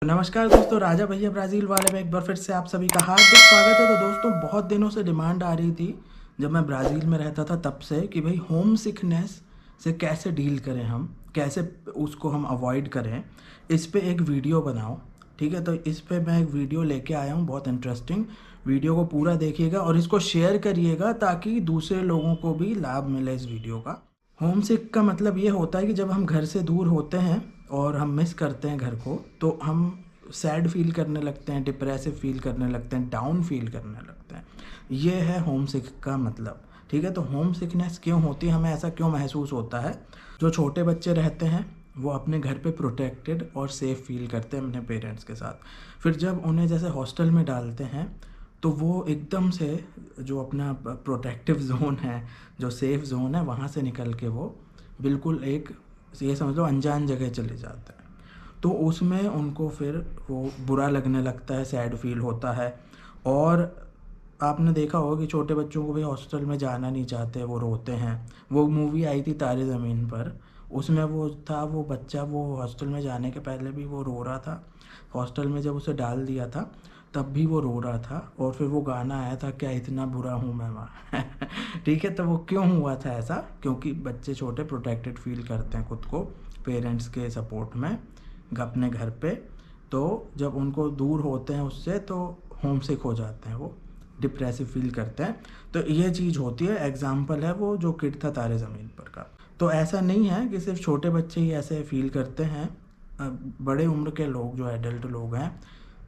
नमस्कार दोस्तों, राजा भैया ब्राज़ील वाले में एक बार फिर से आप सभी का हार्दिक स्वागत है। तो दोस्तों, बहुत दिनों से डिमांड आ रही थी जब मैं ब्राज़ील में रहता था तब से कि भाई होम सिकनेस से कैसे डील करें, हम कैसे उसको हम अवॉइड करें, इस पे एक वीडियो बनाओ। ठीक है, तो इस पे मैं एक वीडियो लेके आया हूँ, बहुत इंटरेस्टिंग। वीडियो को पूरा देखिएगा और इसको शेयर करिएगा ताकि दूसरे लोगों को भी लाभ मिले इस वीडियो का। होम सिक का मतलब ये होता है कि जब हम घर से दूर होते हैं और हम मिस करते हैं घर को, तो हम सैड फील करने लगते हैं, डिप्रेसिव फील करने लगते हैं, डाउन फील करने लगते हैं। ये है होम सिक का मतलब। ठीक है, तो होम सिकनेस क्यों होती है, हमें ऐसा क्यों महसूस होता है? जो छोटे बच्चे रहते हैं वो अपने घर पे प्रोटेक्टेड और सेफ़ फील करते हैं अपने पेरेंट्स के साथ। फिर जब उन्हें जैसे हॉस्टल में डालते हैं तो वो एकदम से जो अपना प्रोटेक्टिव ज़ोन है, जो सेफ़ ज़ोन है, वहाँ से निकल के वो बिल्कुल एक, ये समझ लो, अनजान जगह चले जाते हैं। तो उसमें उनको फिर वो बुरा लगने लगता है, सैड फील होता है। और आपने देखा होगा कि छोटे बच्चों को भी हॉस्टल में जाना नहीं चाहते, वो रोते हैं। वो मूवी आई थी तारे ज़मीन पर, उसमें वो था, वो बच्चा वो हॉस्टल में जाने के पहले भी वो रो रहा था। हॉस्टल में जब उसे डाल दिया था तब भी वो रो रहा था, और फिर वो गाना आया था, क्या इतना बुरा हूँ मैं वहाँ। ठीक है, तो वो क्यों हुआ था ऐसा? क्योंकि बच्चे छोटे प्रोटेक्टेड फील करते हैं खुद को पेरेंट्स के सपोर्ट में अपने घर पे। तो जब उनको दूर होते हैं उससे तो होम सिक हो जाते हैं, वो डिप्रेसिव फील करते हैं। तो ये चीज़ होती है। एग्जाम्पल है वो जो किड था तारे ज़मीन पर का। तो ऐसा नहीं है कि सिर्फ छोटे बच्चे ही ऐसे फील करते हैं। बड़े उम्र के लोग, जो एडल्ट लोग हैं,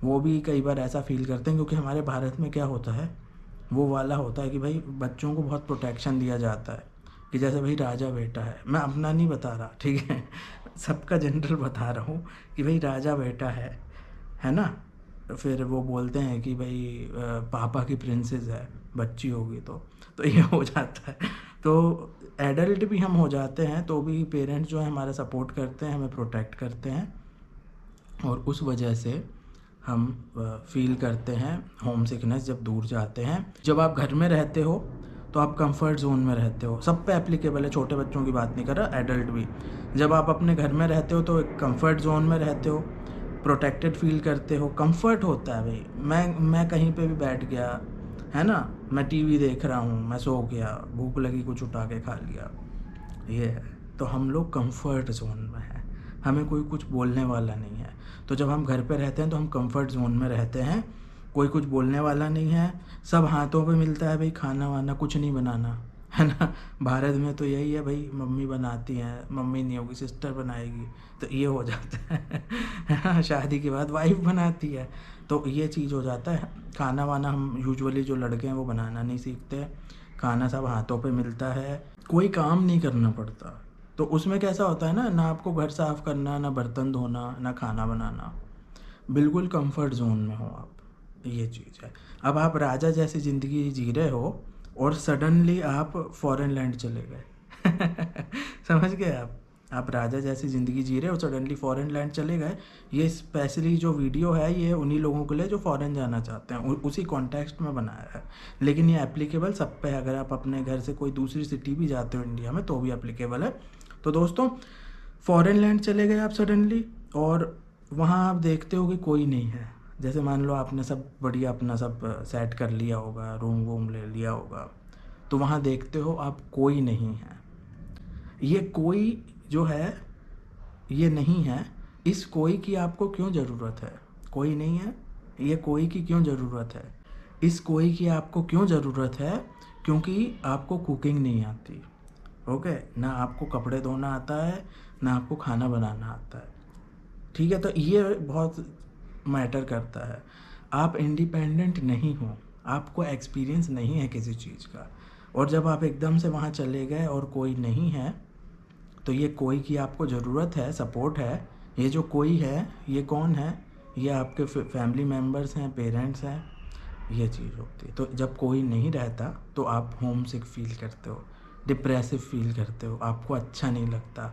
वो भी कई बार ऐसा फील करते हैं। क्योंकि हमारे भारत में क्या होता है, वो वाला होता है कि भाई बच्चों को बहुत प्रोटेक्शन दिया जाता है, कि जैसे भाई राजा बेटा है। मैं अपना नहीं बता रहा, ठीक है, सबका जनरल बता रहा हूँ कि भाई राजा बेटा है ना। फिर वो बोलते हैं कि भाई पापा की प्रिंसेस है, बच्ची होगी तो ये हो जाता है। तो एडल्ट भी हम हो जाते हैं तो भी पेरेंट्स जो है हमारा सपोर्ट करते हैं, हमें प्रोटेक्ट करते हैं, और उस वजह से हम फील करते हैं होम सिकनेस जब दूर जाते हैं। जब आप घर में रहते हो तो आप कंफर्ट जोन में रहते हो, सब पे एप्लीकेबल है, छोटे बच्चों की बात नहीं कर रहा, एडल्ट भी। जब आप अपने घर में रहते हो तो एक कंफर्ट जोन में रहते हो, प्रोटेक्टेड फील करते हो, कंफर्ट होता है भाई। मैं कहीं पे भी बैठ गया, है ना, मैं टीवी देख रहा हूँ, मैं सो गया, भूख लगी कुछ उठा के खा लिया, ये है। तो हम लोग कंफर्ट जोन में हैं, हमें कोई कुछ बोलने वाला नहीं है। तो जब हम घर पे रहते हैं तो हम कंफर्ट जोन में रहते हैं, कोई कुछ बोलने वाला नहीं है, सब हाथों पे मिलता है भाई। खाना वाना कुछ नहीं बनाना, है ना। भारत में तो यही है भाई, मम्मी बनाती हैं, मम्मी नहीं होगी सिस्टर बनाएगी, तो ये हो जाता है ना। शादी के बाद वाइफ बनाती है, तो ये चीज़ हो जाता है। खाना वाना हम यूजुअली जो लड़के हैं वो बनाना नहीं सीखते, खाना सब हाथों पे मिलता है, कोई काम नहीं करना पड़ता। तो उसमें कैसा होता है ना आपको घर साफ़ करना, ना बर्तन धोना, ना खाना बनाना, बिल्कुल कंफर्ट जोन में हो आप, ये चीज़ है। अब आप राजा जैसी ज़िंदगी जी रहे हो और सडनली आप फॉरेन लैंड चले गए। समझ गए आप राजा जैसी ज़िंदगी जी रहे हो, सडनली फॉरेन लैंड चले गए। ये स्पेशली जो वीडियो है ये उन्हीं लोगों के लिए जो फॉरेन जाना चाहते हैं, उसी कॉन्टेक्स्ट में बनाया है। लेकिन ये एप्लीकेबल सब पे है, अगर आप अपने घर से कोई दूसरी सिटी भी जाते हो इंडिया में तो भी एप्लीकेबल है। तो दोस्तों, फॉरेन लैंड चले गए आप सडनली, और वहाँ आप देखते हो कि कोई नहीं है। जैसे मान लो आपने सब बढ़िया अपना सब सेट कर लिया होगा, रूम वूम ले लिया होगा, तो वहाँ देखते हो आप कोई नहीं है। ये कोई जो है, ये नहीं है। इस कोई की आपको क्यों ज़रूरत है? कोई नहीं है, ये कोई की क्यों ज़रूरत है? इस कोई की आपको क्यों ज़रूरत है? क्योंकि आपको कुकिंग नहीं आती, ओके, ना आपको कपड़े धोना आता है, ना आपको खाना बनाना आता है। ठीक है, तो ये बहुत मैटर करता है। आप इंडिपेंडेंट नहीं हो, आपको एक्सपीरियंस नहीं है किसी चीज़ का, और जब आप एकदम से वहाँ चले गए और कोई नहीं है, तो ये कोई की आपको ज़रूरत है, सपोर्ट है। ये जो कोई है ये कौन है? ये आपके फैमिली मेम्बर्स हैं, पेरेंट्स हैं, ये चीज़ होती है। तो जब कोई नहीं रहता तो आप होम सिक फील करते हो, डिप्रेसिव फील करते हो, आपको अच्छा नहीं लगता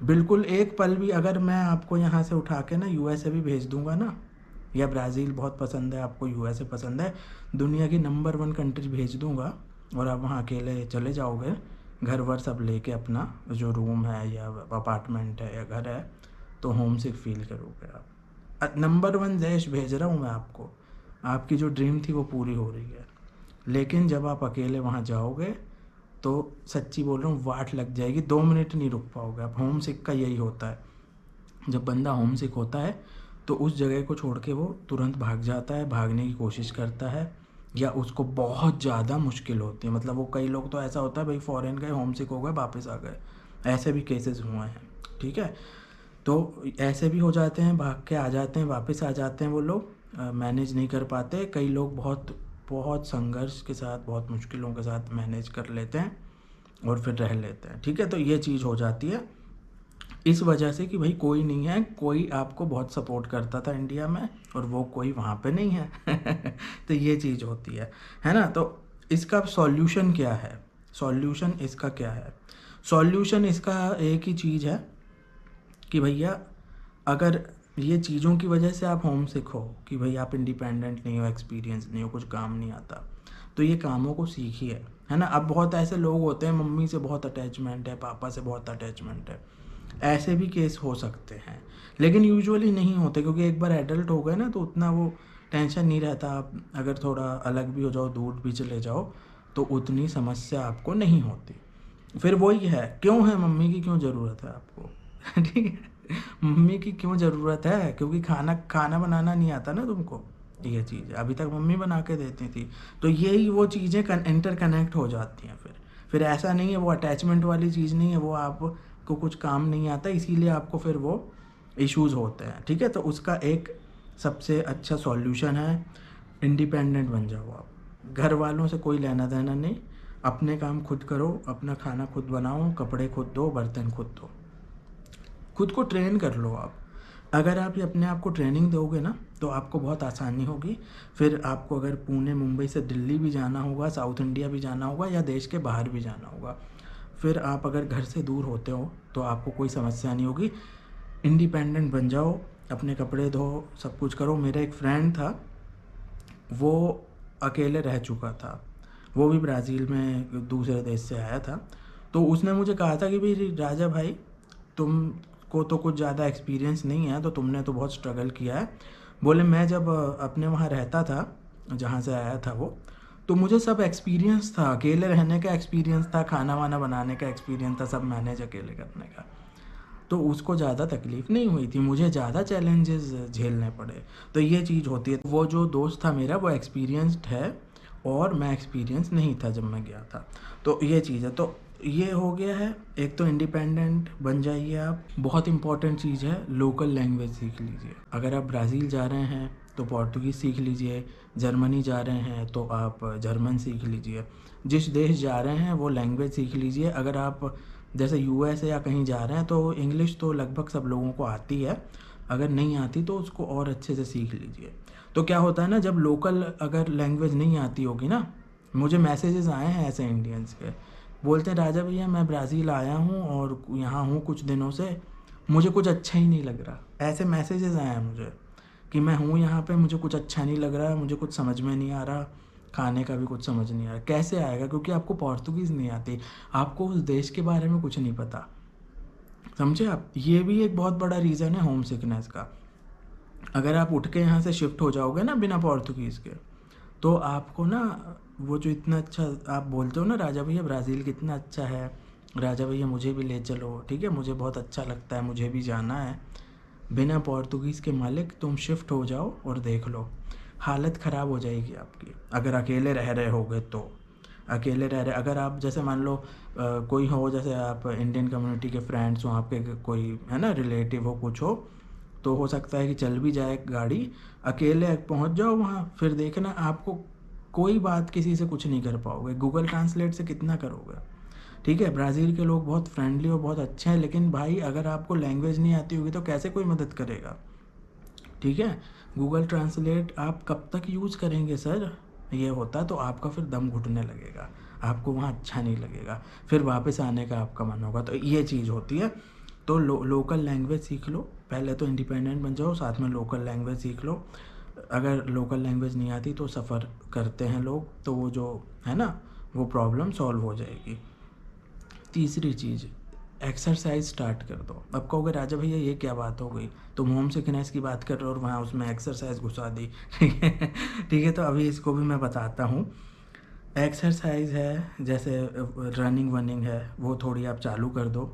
बिल्कुल एक पल भी। अगर मैं आपको यहाँ से उठा के ना यूएसए भी भेज दूंगा ना, या ब्राज़ील बहुत पसंद है आपको, यूएसए पसंद है, दुनिया की नंबर 1 कंट्री भेज दूंगा, और आप वहाँ अकेले चले जाओगे, घर वर सब लेके, अपना जो रूम है या अपार्टमेंट है या घर है, तो होम सिक फील करोगे आप। नंबर 1 देश भेज रहा हूँ मैं आपको, आपकी जो ड्रीम थी वो पूरी हो रही है। लेकिन जब आप अकेले वहाँ जाओगे तो सच्ची बोल रहा हूँ वाट लग जाएगी, 2 मिनट नहीं रुक पाओगे आप। होम सिक का यही होता है, जब बंदा होम सिक होता है तो उस जगह को छोड़ के वो तुरंत भाग जाता है, भागने की कोशिश करता है, या उसको बहुत ज़्यादा मुश्किल होती है। मतलब वो कई लोग तो ऐसा होता है भाई फॉरेन गए, होम सिक हो गए, वापस आ गए, ऐसे भी केसेस हुए हैं। ठीक है, तो ऐसे भी हो जाते हैं, भाग के आ जाते हैं, वापस आ जाते हैं वो लोग, मैनेज नहीं कर पाते। कई लोग बहुत बहुत संघर्ष के साथ, बहुत मुश्किलों के साथ मैनेज कर लेते हैं और फिर रह लेते हैं। ठीक है, तो ये चीज़ हो जाती है इस वजह से कि भाई कोई नहीं है, कोई आपको बहुत सपोर्ट करता था इंडिया में और वो कोई वहाँ पे नहीं है। तो ये चीज़ होती है ना। तो इसका सॉल्यूशन क्या है? सॉल्यूशन इसका क्या है? सॉल्यूशन इसका एक ही चीज़ है कि भैया अगर ये चीज़ों की वजह से आप होम सिक हो कि भाई आप इंडिपेंडेंट नहीं हो, एक्सपीरियंस नहीं हो, कुछ काम नहीं आता, तो ये कामों को सीखिए, है ना। अब बहुत ऐसे लोग होते हैं मम्मी से बहुत अटैचमेंट है, पापा से बहुत अटैचमेंट है, ऐसे भी केस हो सकते हैं, लेकिन यूजुअली नहीं होते क्योंकि एक बार एडल्ट हो गए ना तो उतना वो टेंशन नहीं रहता। आप अगर थोड़ा अलग भी हो जाओ, दूर भी चले जाओ, तो उतनी समस्या आपको नहीं होती। फिर वही है, क्यों है मम्मी की क्यों ज़रूरत है आपको? ठीक है, मम्मी की क्यों ज़रूरत है? क्योंकि खाना खाना बनाना नहीं आता ना तुमको, ये चीज़ है। अभी तक मम्मी बना के देती थी, तो यही वो चीज़ें इंटर कनेक्ट हो जाती हैं। फिर ऐसा नहीं है, वो अटैचमेंट वाली चीज़ नहीं है, वो आपको कुछ काम नहीं आता इसीलिए आपको फिर वो इश्यूज़ होते हैं। ठीक है, तो उसका एक सबसे अच्छा सॉल्यूशन है, इंडिपेंडेंट बन जाओ आप। घर वालों से कोई लेना देना नहीं, अपने काम खुद करो, अपना खाना खुद बनाओ, कपड़े खुद धो, बर्तन खुद धो, खुद को ट्रेन कर लो आप। अगर आप ये अपने आप को ट्रेनिंग दोगे ना तो आपको बहुत आसानी होगी। फिर आपको अगर पुणे मुंबई से दिल्ली भी जाना होगा, साउथ इंडिया भी जाना होगा, या देश के बाहर भी जाना होगा, फिर आप अगर घर से दूर होते हो तो आपको कोई समस्या नहीं होगी। इंडिपेंडेंट बन जाओ, अपने कपड़े धो, सब कुछ करो। मेरा एक फ्रेंड था, वो अकेले रह चुका था, वो भी ब्राज़ील में दूसरे देश से आया था। तो उसने मुझे कहा था कि भाई राजा भाई, तुमको तो कुछ ज़्यादा एक्सपीरियंस नहीं है, तो तुमने तो बहुत स्ट्रगल किया है। बोले मैं जब अपने वहाँ रहता था जहाँ से आया था वो, तो मुझे सब एक्सपीरियंस था, अकेले रहने का एक्सपीरियंस था, खाना वाना बनाने का एक्सपीरियंस था, सब मैनेज अकेले करने का। तो उसको ज़्यादा तकलीफ़ नहीं हुई थी, मुझे ज़्यादा चैलेंजेस झेलने पड़े। तो ये चीज़ होती है। वो जो दोस्त था मेरा वो एक्सपीरियंस्ड है और मैं एक्सपीरियंस नहीं था जब मैं गया था। तो ये चीज़ है। तो ये हो गया है, एक तो इंडिपेंडेंट बन जाइए आप। बहुत इंपॉर्टेंट चीज़ है, लोकल लैंग्वेज सीख लीजिए। अगर आप ब्राज़ील जा रहे हैं तो पोर्तुगीज़ सीख लीजिए, जर्मनी जा रहे हैं तो आप जर्मन सीख लीजिए, जिस देश जा रहे हैं वो लैंग्वेज सीख लीजिए। अगर आप जैसे यूएस या कहीं जा रहे हैं तो इंग्लिश तो लगभग सब लोगों को आती है, अगर नहीं आती तो उसको और अच्छे से सीख लीजिए। तो क्या होता है ना, जब लोकल अगर लैंग्वेज नहीं आती होगी ना, मुझे मैसेजेस आए हैं ऐसे इंडियंस के, बोलते हैं राजा भैया मैं ब्राज़ील आया हूँ और यहाँ हूँ कुछ दिनों से, मुझे कुछ अच्छा ही नहीं लग रहा। ऐसे मैसेजेस आए हैं मुझे कि मैं हूँ यहाँ पे, मुझे कुछ अच्छा नहीं लग रहा, मुझे कुछ समझ में नहीं आ रहा, खाने का भी कुछ समझ नहीं आ रहा। कैसे आएगा? क्योंकि आपको पोर्तुगीज़ नहीं आती, आपको उस देश के बारे में कुछ नहीं पता। समझे आप? ये भी एक बहुत बड़ा रीज़न है होम सिकनेस का। अगर आप उठ के यहाँ से शिफ्ट हो जाओगे ना बिना पोर्तुगीज़ के, तो आपको ना वो जो इतना अच्छा आप बोलते हो ना राजा भैया ब्राज़ील कितना अच्छा है, राजा भैया मुझे भी ले चलो, ठीक है, मुझे बहुत अच्छा लगता है, मुझे भी जाना है। बिना पोर्तुगीज़ के मालिक तुम शिफ्ट हो जाओ और देख लो, हालत ख़राब हो जाएगी आपकी। अगर अकेले रह रहे होगे तो अकेले रह रहे, अगर आप जैसे मान लो कोई हो, जैसे आप इंडियन कम्युनिटी के फ्रेंड्स हो, आपके कोई है ना रिलेटिव हो, कुछ हो, तो हो सकता है कि चल भी जाए गाड़ी, अकेले पहुंच जाओ वहाँ, फिर देखना आपको कोई बात किसी से कुछ नहीं कर पाओगे। गूगल ट्रांसलेट से कितना करोगे? ठीक है, ब्राज़ील के लोग बहुत फ्रेंडली और बहुत अच्छे हैं, लेकिन भाई अगर आपको लैंग्वेज नहीं आती होगी तो कैसे कोई मदद करेगा? ठीक है, गूगल ट्रांसलेट आप कब तक यूज़ करेंगे सर? ये होता तो आपका फिर दम घुटने लगेगा, आपको वहाँ अच्छा नहीं लगेगा, फिर वापस आने का आपका मन होगा। तो ये चीज़ होती है। तो लोकल लैंग्वेज सीख लो, पहले तो इंडिपेंडेंट बन जाओ, साथ में लोकल लैंग्वेज सीख लो। अगर लोकल लैंग्वेज नहीं आती तो सफ़र करते हैं लोग, तो वो जो है ना वो प्रॉब्लम सॉल्व हो जाएगी। तीसरी चीज़, एक्सरसाइज स्टार्ट कर दो। अब कहोगे राजा भैया ये क्या बात हो गई, तुम होम सिकनेस की बात कर रहे हो और वहाँ उसमें एक्सरसाइज घुसा दी। ठीक है, तो अभी इसको भी मैं बताता हूँ। एक्सरसाइज है जैसे रनिंग वनिंग है, वो थोड़ी आप चालू कर दो।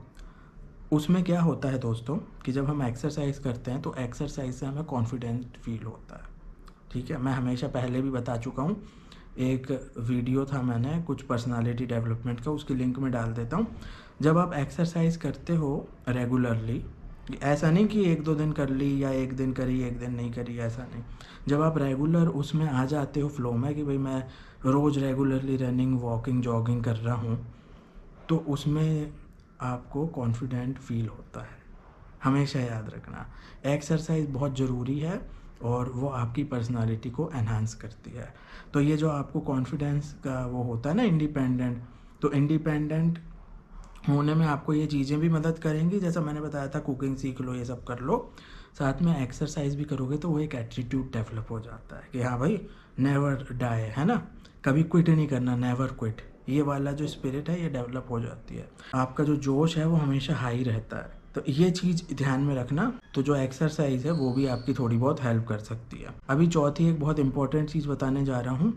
उसमें क्या होता है दोस्तों कि जब हम एक्सरसाइज करते हैं तो एक्सरसाइज से हमें कॉन्फिडेंट फील होता है। ठीक है, मैं हमेशा पहले भी बता चुका हूँ, एक वीडियो था मैंने कुछ पर्सनालिटी डेवलपमेंट का, उसकी लिंक में डाल देता हूँ। जब आप एक्सरसाइज करते हो रेगुलरली, ऐसा नहीं कि एक दो दिन कर ली या एक दिन करी एक दिन नहीं करी, ऐसा नहीं। जब आप रेगुलर उसमें आ जाते हो फ्लो में कि भाई मैं रोज़ रेगुलरली रनिंग वॉकिंग जॉगिंग कर रहा हूँ, तो उसमें आपको कॉन्फिडेंट फील होता है। हमेशा याद रखना, एक्सरसाइज बहुत ज़रूरी है और वो आपकी पर्सनालिटी को एनहांस करती है। तो ये जो आपको कॉन्फिडेंस का वो होता है ना इंडिपेंडेंट, तो इंडिपेंडेंट होने में आपको ये चीज़ें भी मदद करेंगी। जैसा मैंने बताया था, कुकिंग सीख लो, ये सब कर लो, साथ में एक्सरसाइज भी करोगे तो वो एक एटीट्यूड डेवलप हो जाता है कि हाँ भाई नेवर डाई, है ना, कभी क्विट नहीं करना, नेवर क्विट। ये वाला जो स्पिरिट है ये डेवलप हो जाती है, आपका जो जोश है वो हमेशा हाई रहता है। तो ये चीज़ ध्यान में रखना। तो जो एक्सरसाइज है वो भी आपकी थोड़ी बहुत हेल्प कर सकती है। अभी चौथी एक बहुत इंपॉर्टेंट चीज़ बताने जा रहा हूँ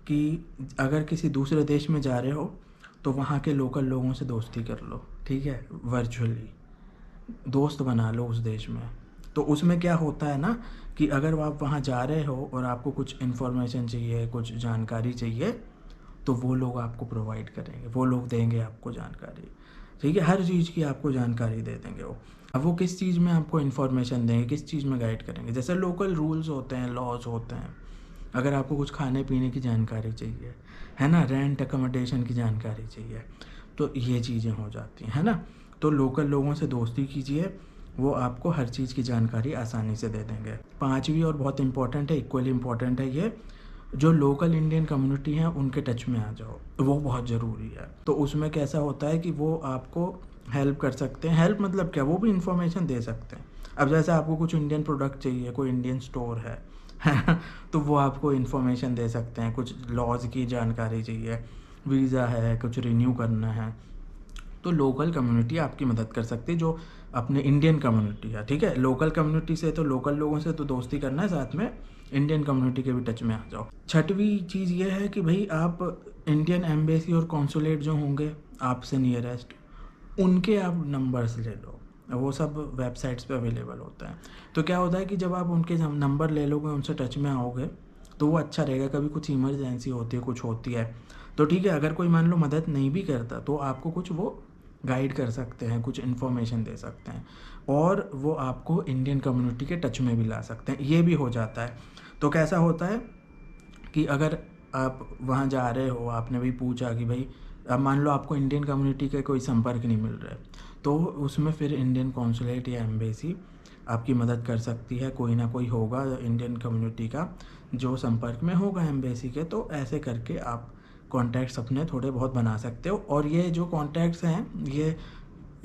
कि अगर किसी दूसरे देश में जा रहे हो तो वहाँ के लोकल लोगों से दोस्ती कर लो। ठीक है, वर्चुअली दोस्त बना लो उस देश में। तो उसमें क्या होता है ना कि अगर आप वहाँ जा रहे हो और आपको कुछ इन्फॉर्मेशन चाहिए, कुछ जानकारी चाहिए, तो वो लोग आपको प्रोवाइड करेंगे, वो लोग देंगे आपको जानकारी। ठीक है, हर चीज़ की आपको जानकारी दे देंगे वो। अब वो किस चीज़ में आपको इन्फॉर्मेशन देंगे, किस चीज़ में गाइड करेंगे, जैसे लोकल रूल्स होते हैं, लॉज होते हैं। अगर आपको कुछ खाने पीने की जानकारी चाहिए, है ना, रेंट अकोमोडेशन की जानकारी चाहिए, तो ये चीज़ें हो जाती हैं, है ना। तो लोकल लोगों से दोस्ती कीजिए, वो आपको हर चीज़ की जानकारी आसानी से दे देंगे। पांचवी और बहुत इंपॉर्टेंट है, इक्वली इम्पॉर्टेंट है ये, जो लोकल इंडियन कम्युनिटी हैं उनके टच में आ जाओ, वो बहुत ज़रूरी है। तो उसमें कैसा होता है कि वो आपको हेल्प कर सकते हैं। हेल्प मतलब क्या, वो भी इन्फॉर्मेशन दे सकते हैं। अब जैसे आपको कुछ इंडियन प्रोडक्ट चाहिए, कोई इंडियन स्टोर है तो वो आपको इन्फॉर्मेशन दे सकते हैं। कुछ लॉज की जानकारी चाहिए, वीज़ा है, कुछ रिन्यू करना है, तो लोकल कम्युनिटी आपकी मदद कर सकती है, जो अपने इंडियन कम्युनिटी है। ठीक है, लोकल कम्युनिटी से तो लोकल लोगों से तो दोस्ती करना है, साथ में इंडियन कम्युनिटी के भी टच में आ जाओ। छठवीं चीज़ ये है कि भाई आप इंडियन एम्बेसी और कॉन्सुलेट जो होंगे आपसे नियरेस्ट, उनके आप नंबर्स ले लो, वो सब वेबसाइट्स पे अवेलेबल होता है। तो क्या होता है कि जब आप उनके नंबर ले लोगे, उनसे टच में आओगे, तो वो अच्छा रहेगा। कभी कुछ इमरजेंसी होती है, कुछ होती है, तो ठीक है, अगर कोई मान लो मदद नहीं भी करता तो आपको कुछ वो गाइड कर सकते हैं, कुछ इन्फॉर्मेशन दे सकते हैं, और वो आपको इंडियन कम्युनिटी के टच में भी ला सकते हैं। ये भी हो जाता है। तो कैसा होता है कि अगर आप वहाँ जा रहे हो, आपने भी पूछा कि भाई अब मान लो आपको इंडियन कम्युनिटी के कोई संपर्क नहीं मिल रहा है, तो उसमें फिर इंडियन कॉन्सुलेट या एम्बेसी आपकी मदद कर सकती है। कोई ना कोई होगा इंडियन कम्युनिटी का जो संपर्क में होगा एम्बेसी के, तो ऐसे करके आप कॉन्टैक्ट्स अपने थोड़े बहुत बना सकते हो। और ये जो कॉन्टैक्ट्स हैं ये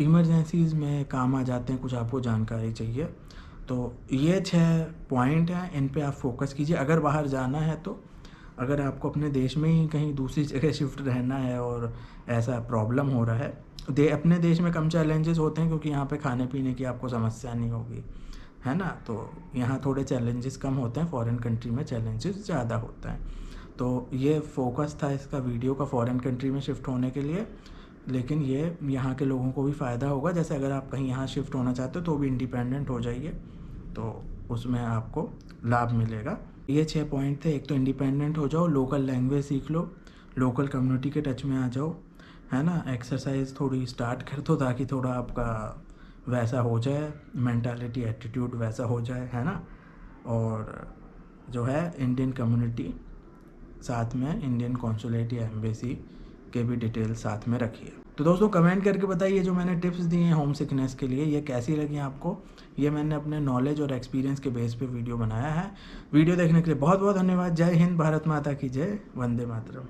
इमरजेंसीज़ में काम आ जाते हैं, कुछ आपको जानकारी चाहिए। तो ये 6 पॉइंट हैं, इन पे आप फोकस कीजिए। अगर बाहर जाना है तो, अगर आपको अपने देश में ही कहीं दूसरी जगह शिफ्ट रहना है और ऐसा प्रॉब्लम हो रहा है, अपने देश में कम चैलेंजेस होते हैं क्योंकि यहाँ पे खाने पीने की आपको समस्या नहीं होगी, है ना। तो यहाँ थोड़े चैलेंजेस कम होते हैं, फॉरेन कंट्री में चैलेंजेस ज़्यादा होते हैं। तो ये फोकस था इसका वीडियो का फॉरेन कंट्री में शिफ्ट होने के लिए, लेकिन ये यहाँ के लोगों को भी फ़ायदा होगा। जैसे अगर आप कहीं यहाँ शिफ्ट होना चाहते हो तो भी इंडिपेंडेंट हो जाइए, तो उसमें आपको लाभ मिलेगा। ये 6 पॉइंट थे। एक तो इंडिपेंडेंट हो जाओ, लोकल लैंग्वेज सीख लो, लोकल कम्युनिटी के टच में आ जाओ, है ना, एक्सरसाइज थोड़ी स्टार्ट कर दो ताकि थोड़ा आपका वैसा हो जाए, मेंटालिटी एटीट्यूड वैसा हो जाए, है ना। और जो है इंडियन कम्युनिटी, साथ में इंडियन कॉन्सुलेट या एम्बेसी के भी डिटेल साथ में रखिए। तो दोस्तों कमेंट करके बताइए जो मैंने टिप्स दिए हैं होम सिकनेस के लिए, ये कैसी लगी आपको। ये मैंने अपने नॉलेज और एक्सपीरियंस के बेस पे वीडियो बनाया है। वीडियो देखने के लिए बहुत बहुत धन्यवाद। जय हिंद, भारत माता की जय, वंदे मातरम।